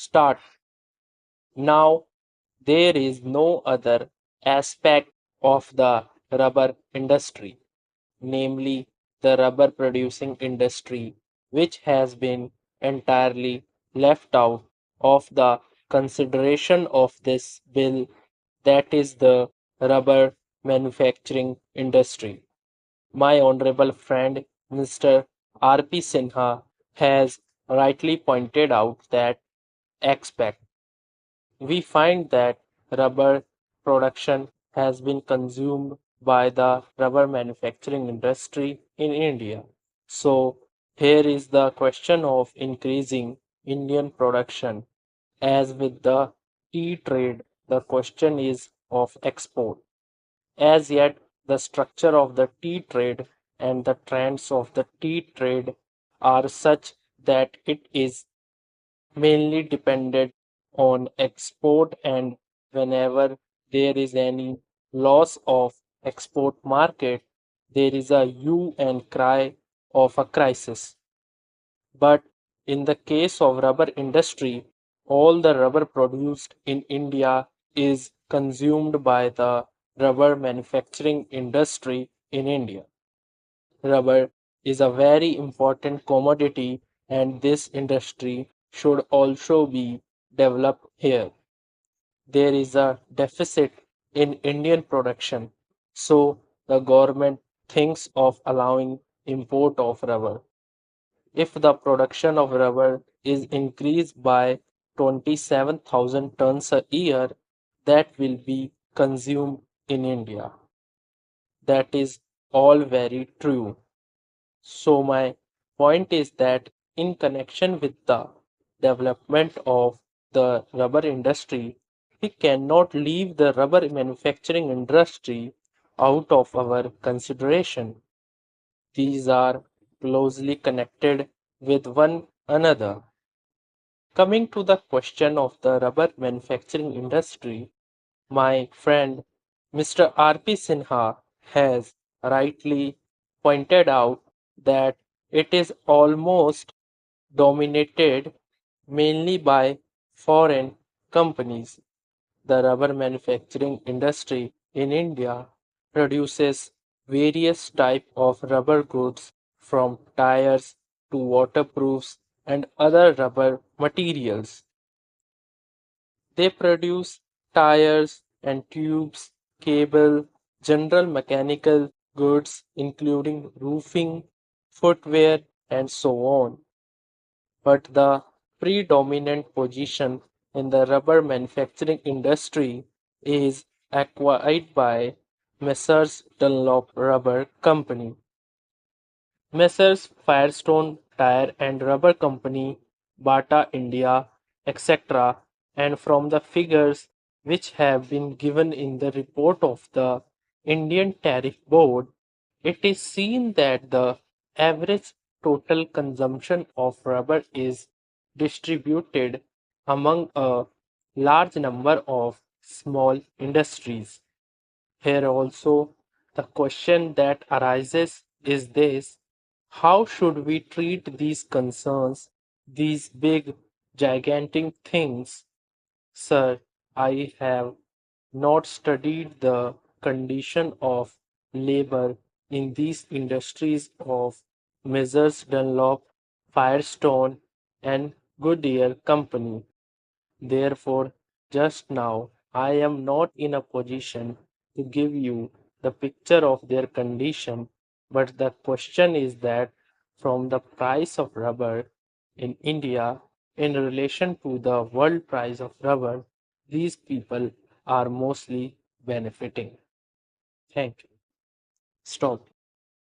start. Now, there is no other aspect of the rubber industry, namely the rubber producing industry, which has been entirely left out of the consideration of this bill, that is the rubber manufacturing industry. My honorable friend Mr. R.P. Sinha has rightly pointed out that aspect. We find that rubber production has been consumed by the rubber manufacturing industry in India. So, here is the question of increasing Indian production. As with the tea trade, the question is of export. As yet, the structure of the tea trade and the trends of the tea trade are such that it is mainly dependent on export, and whenever there is any loss of export market, there is a hue and cry of a crisis. But in the case of rubber industry, all the rubber produced in India is consumed by the rubber manufacturing industry in India. Rubber is a very important commodity, and this industry should also be developed here. There is a deficit in Indian production, so the government thinks of allowing import of rubber. If the production of rubber is increased by 27,000 tons a year, that will be consumed in India. That is all very true. So, my point is that in connection with the development of the rubber industry, we cannot leave the rubber manufacturing industry out of our consideration. These are closely connected with one another. Coming to the question of the rubber manufacturing industry, my friend Mr. R.P. Sinha has rightly pointed out that it is almost dominated mainly by foreign companies. The rubber manufacturing industry in India produces various types of rubber goods from tires to waterproofs and other rubber materials. They produce tires and tubes, cable, general mechanical goods including roofing, footwear, and so on. But the predominant position in the rubber manufacturing industry is acquired by Messrs. Dunlop Rubber Company. Messrs. Firestone Tire and Rubber Company, Bata India, etc., and from the figures which have been given in the report of the Indian Tariff Board, it is seen that the average total consumption of rubber is distributed among a large number of small industries. Here also, the question that arises is this: how should we treat these concerns, these big, gigantic things? Sir, I have not studied the condition of labor in these industries of Messrs. Dunlop, Firestone, and Goodyear Company. Therefore, just now I am not in a position to give you the picture of their condition, but the question is that from the price of rubber in India in relation to the world price of rubber, these people are mostly benefiting. Thank you. Stop.